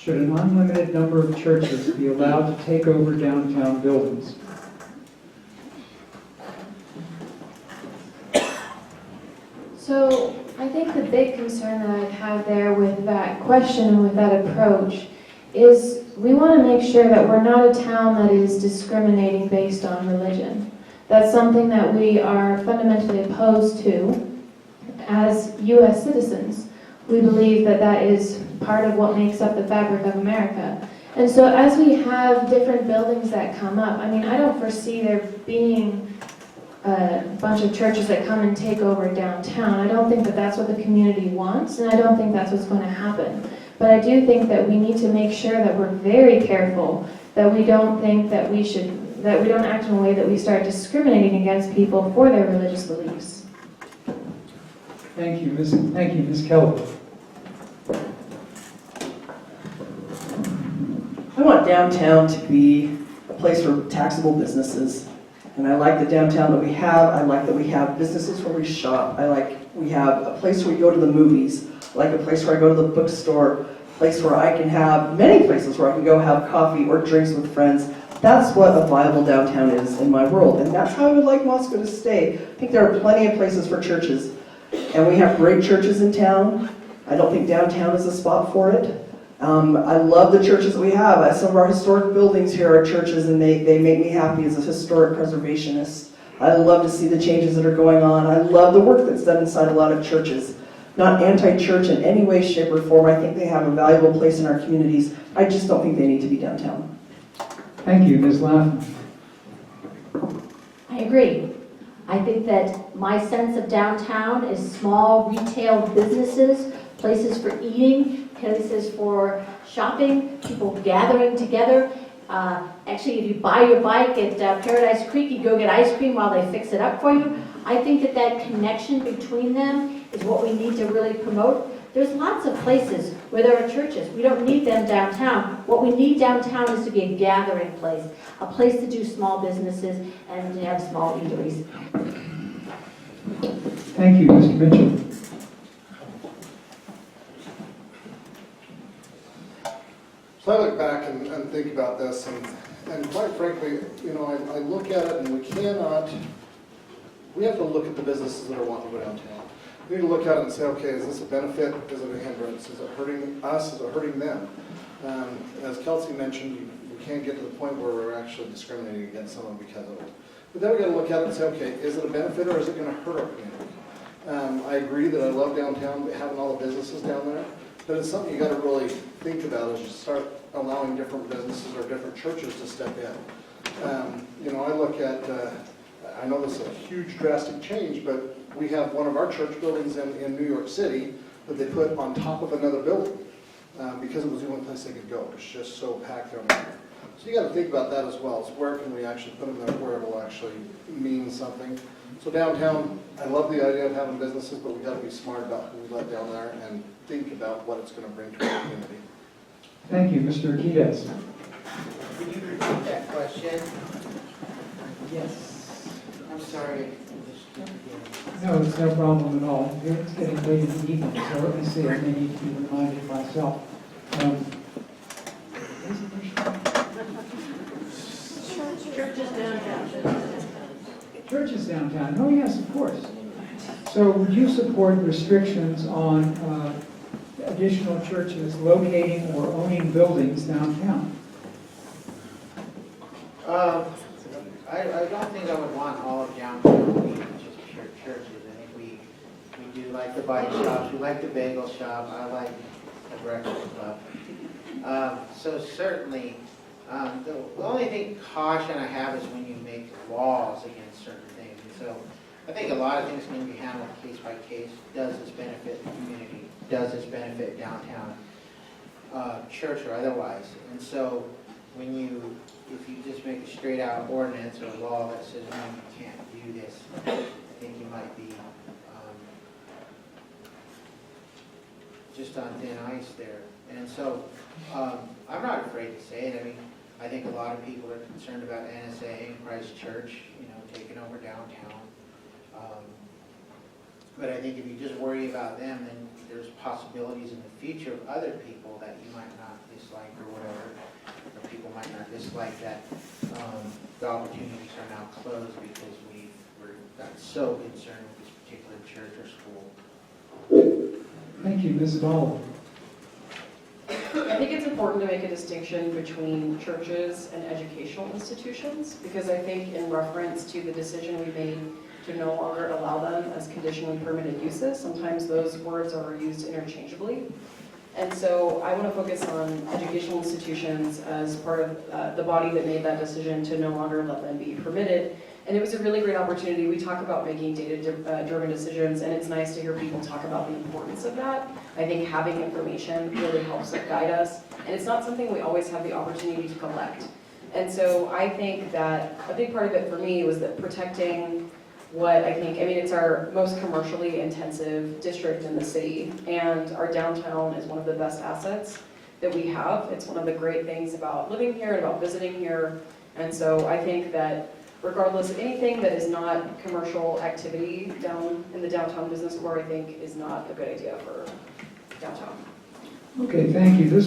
should an unlimited number of churches be allowed to take over downtown buildings? So I think the big concern that I've had there with that question and with that approach is we want to make sure that we're not a town that is discriminating based on religion. That's something that we are fundamentally opposed to as U.S. citizens. We believe that that is part of what makes up the fabric of America. And so as we have different buildings that come up, I mean, I don't foresee there being a bunch of churches that come and take over downtown. I don't think that that's what the community wants, and I don't think that's what's going to happen. But I do think that we need to make sure that we're very careful, that we don't think that we don't act in a way that we start discriminating against people for their religious beliefs. Thank you, Ms. Keller. I want downtown to be a place for taxable businesses. And I like the downtown that we have. I like that we have businesses where we shop. I like we have a place where we go to the movies. I like a place where I go to the bookstore. A place where I can have, many places where I can go have coffee or drinks with friends. That's what a viable downtown is in my world. And that's how I would like Moscow to stay. I think there are plenty of places for churches. And we have great churches in town. I don't think downtown is a spot for it. I love the churches that we have. Some of our historic buildings here are churches, and they make me happy as a historic preservationist. I love to see the changes that are going on. I love the work that's done inside a lot of churches. Not anti-church in any way, shape, or form. I think they have a valuable place in our communities. I just don't think they need to be downtown. Thank you, Ms. Laffin. I agree. I think that my sense of downtown is small retail businesses, places for eating, places for shopping, people gathering together. Actually, if you buy your bike at Paradise Creek, you go get ice cream while they fix it up for you. I think that that connection between them is what we need to really promote. There's lots of places where there are churches. We don't need them downtown. What we need downtown is to be a gathering place, a place to do small businesses and to have small eateries. Thank you, Mr. Mitchell. So I look back and think about this, and quite frankly, you know, I look at it and we have to look at the businesses that are wanting to go downtown. We need to look at it and say, okay, is this a benefit? Is it a hindrance? Is it hurting us? Is it hurting them? As Kelsey mentioned, we can't get to the point where we're actually discriminating against someone because of it. But then we got to look at it and say, okay, is it a benefit or is it going to hurt our community? I agree that I love downtown, having all the businesses down there, but it's something you got to really think about as you start allowing different businesses or different churches to step in. You know, I look at, I know this is a huge drastic change, but we have one of our church buildings in New York City that they put on top of another building because it was the only place they could go. It's just so packed down there. So you got to think about that as well. So where can we actually put them there where it will actually mean something? So downtown, I love the idea of having businesses, but we got to be smart about who we let down there and think about what it's going to bring to our community. Thank you, Mr. Akides. Could you repeat that question? Yes. I'm sorry. No, it's no problem at all. It's getting late in the evening, so let me see. I may need to be reminded myself. Churches downtown. Churches downtown. Oh, yes, of course. So would you support restrictions on additional churches locating or owning buildings downtown? I don't think I would want all of downtown to be just pure churches. I think we do like the bike shops, we like the bagel shop, I like the breakfast club. So certainly, the only caution I have is when you make laws against certain things. And so I think a lot of things can be handled case by case. Does this benefit the community? Does this benefit downtown church or otherwise? And so if you just make a straight out ordinance or a law that says, no, you can't do this, I think you might be just on thin ice there. And so I'm not afraid to say it. I mean, I think a lot of people are concerned about NSA and Christ Church, you know, taking over downtown. But I think if you just worry about them, then there's possibilities in the future of other people that you might not dislike like that the opportunities are now closed because we're got so concerned with this particular church or school. Thank you, Mrs. Ball. I think it's important to make a distinction between churches and educational institutions, because I think in reference to the decision we made to no longer allow them as conditionally permitted uses, sometimes those words are used interchangeably. And so I want to focus on educational institutions as part of the body that made that decision to no longer let them be permitted. And it was a really great opportunity. We talk about making data-driven decisions, and it's nice to hear people talk about the importance of that. I think having information really helps guide us, and it's not something we always have the opportunity to collect. And so I think that a big part of it for me was that protecting what I mean, it's our most commercially intensive district in the city, and our downtown is one of the best assets that we have. It's one of the great things about living here and about visiting here. And so I think that regardless of anything that is not commercial activity down in the downtown business core, I think is not a good idea for downtown. Okay, thank you. This